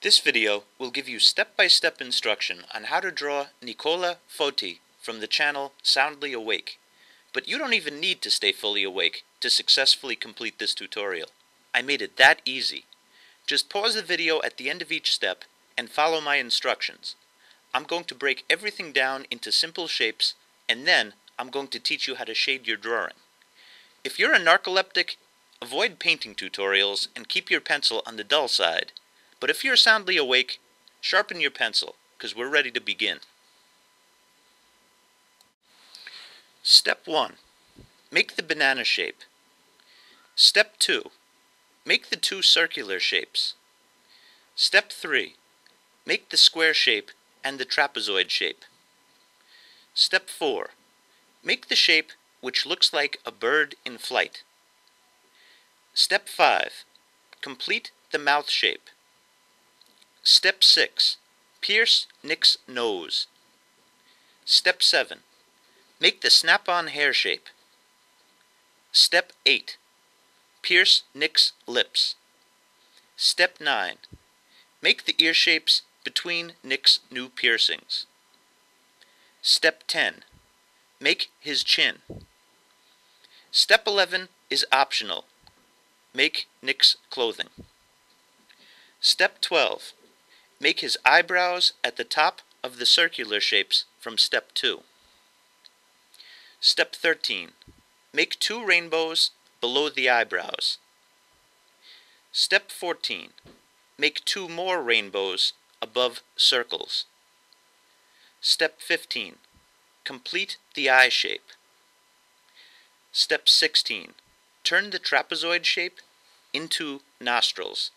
This video will give you step-by-step instruction on how to draw Nicola Foti from the channel Soundly Awake. But you don't even need to stay fully awake to successfully complete this tutorial. I made it that easy. Just pause the video at the end of each step and follow my instructions. I'm going to break everything down into simple shapes, and then I'm going to teach you how to shade your drawing. If you're a narcoleptic, avoid painting tutorials and keep your pencil on the dull side. But if you're soundly awake, sharpen your pencil, because we're ready to begin. Step 1. Make the banana shape. Step 2. Make the two circular shapes. Step 3. Make the square shape and the trapezoid shape. Step 4. Make the shape which looks like a bird in flight. Step 5. Complete the mouth shape. Step 6. Pierce Nick's nose. Step 7. Make the snap-on hair shape. Step 8. Pierce Nick's lips. Step 9. Make the ear shapes between Nick's new piercings. Step 10. Make his chin. Step 11 is optional. Make Nick's clothing. Step 12. Make his eyebrows at the top of the circular shapes from Step 2. Step 13. Make two rainbows below the eyebrows. Step 14. Make two more rainbows above circles. Step 15. Complete the eye shape. Step 16. Turn the trapezoid shape into nostrils.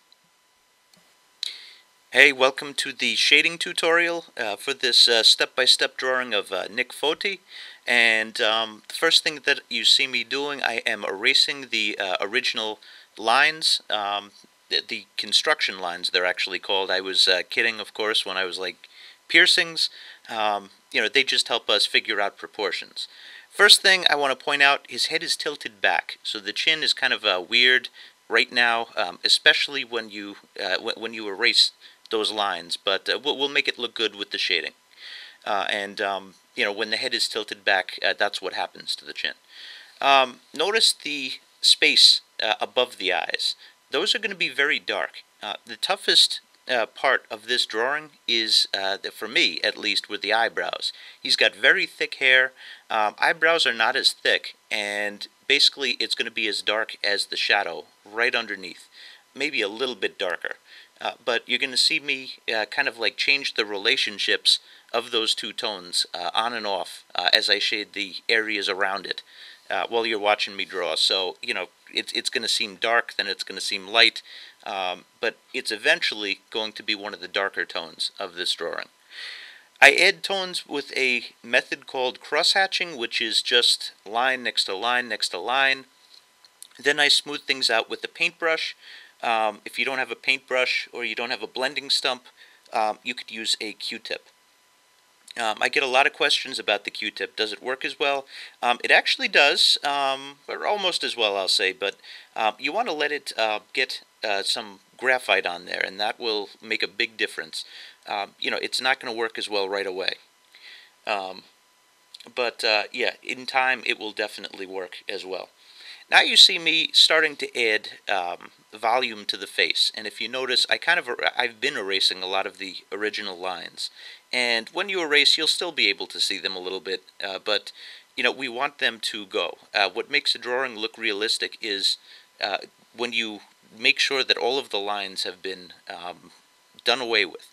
Hey, welcome to the shading tutorial for this step-by-step drawing of Nick Foti. And the first thing that you see me doing, I am erasing the original lines, the construction lines they're actually called. I was kidding, of course, when I was like piercings. They just help us figure out proportions. First thing I want to point out, his head is tilted back, so the chin is kind of weird right now, especially when you erase those lines, but we'll make it look good with the shading. When the head is tilted back, that's what happens to the chin. Notice the space above the eyes. Those are going to be very dark. The toughest part of this drawing is, for me at least, with the eyebrows. He's got very thick hair. Eyebrows are not as thick, and basically it's going to be as dark as the shadow right underneath, maybe a little bit darker. But you're going to see me kind of like change the relationships of those two tones on and off as I shade the areas around it while you're watching me draw. So, it's going to seem dark, then it's going to seem light, but it's eventually going to be one of the darker tones of this drawing. I add tones with a method called cross-hatching, which is just line next to line next to line. Then I smooth things out with the paintbrush. If you don't have a paintbrush or you don't have a blending stump, you could use a Q-tip. I get a lot of questions about the Q-tip. Does it work as well? It actually does, or almost as well, I'll say, but you want to let it get some graphite on there, and that will make a big difference. It's not going to work as well right away. Yeah, in time it will definitely work as well. Now you see me starting to add volume to the face, and if you notice, I've been erasing a lot of the original lines, and when you erase, you'll still be able to see them a little bit, but we want them to go. What makes a drawing look realistic is when you make sure that all of the lines have been done away with.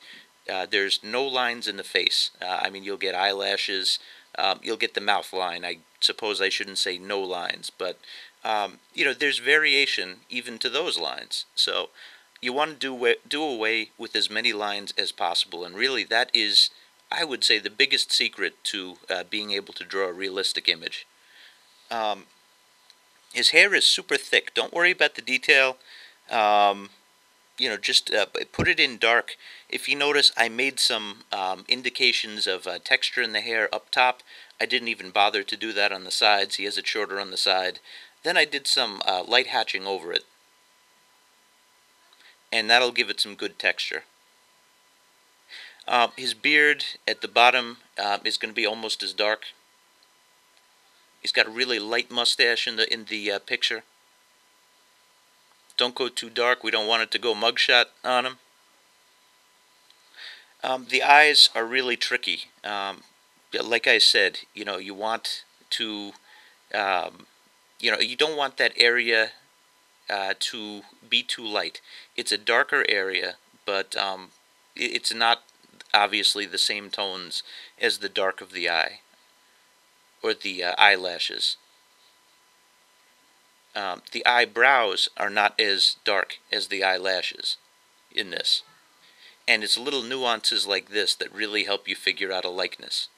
There's no lines in the face. You'll get eyelashes, you'll get the mouth line. I suppose I shouldn't say no lines, but there's variation even to those lines. So you want to do away with as many lines as possible, and really that is, I would say, the biggest secret to being able to draw a realistic image. His hair is super thick. Don't worry about the detail. Just put it in dark. If you notice, I made some indications of texture in the hair up top. I didn't even bother to do that on the sides. He has it shorter on the side. Then I did some light hatching over it, and that'll give it some good texture. His beard at the bottom is going to be almost as dark. He's got a really light mustache in the picture. Don't go too dark. We don't want it to go mugshot on him. The eyes are really tricky. Like I said, you want to, you don't want that area to be too light. It's a darker area, but it's not obviously the same tones as the dark of the eye or the eyelashes. The eyebrows are not as dark as the eyelashes in this. And it's little nuances like this that really help you figure out a likeness.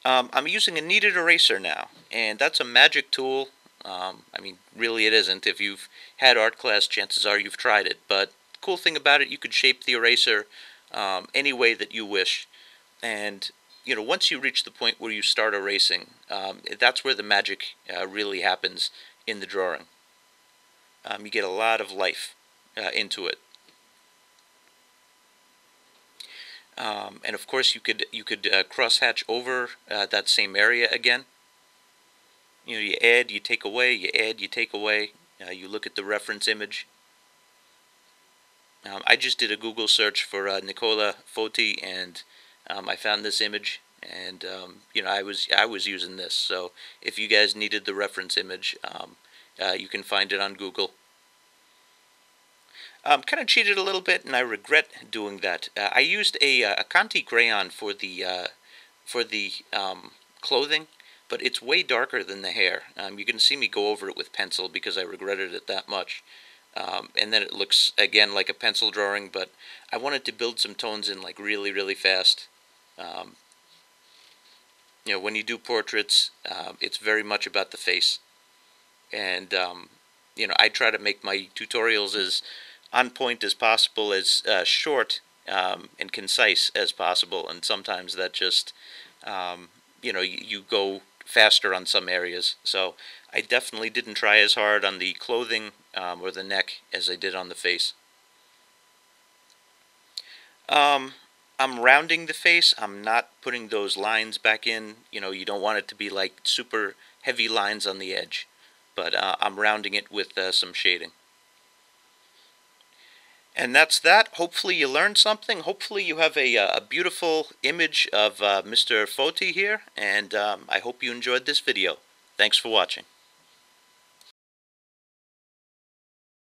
I'm using a Kneaded Eraser now, and that's a magic tool. I mean, really it isn't. If you've had art class, chances are you've tried it. But the cool thing about it, you could shape the eraser any way that you wish. And, once you reach the point where you start erasing, that's where the magic really happens in the drawing. You get a lot of life into it. And of course, you could cross-hatch over that same area again. You add, you take away, you add, you take away. You look at the reference image. I just did a Google search for Nicola Foti, and I found this image, and I was using this. So if you guys needed the reference image, you can find it on Google. Kind of cheated a little bit, and I regret doing that. I used a Conti crayon for the clothing, but it's way darker than the hair. You can see me go over it with pencil because I regretted it that much. And then it looks, again, like a pencil drawing, but I wanted to build some tones in like really, really fast. When you do portraits, it's very much about the face. And, I try to make my tutorials as on point as possible, as short and concise as possible, and sometimes that just, you go faster on some areas. So I definitely didn't try as hard on the clothing or the neck as I did on the face. I'm rounding the face. I'm not putting those lines back in. You don't want it to be like super heavy lines on the edge, but I'm rounding it with some shading. And that's that. Hopefully you learned something. Hopefully you have a beautiful image of Mr. Foti here, and I hope you enjoyed this video. Thanks for watching.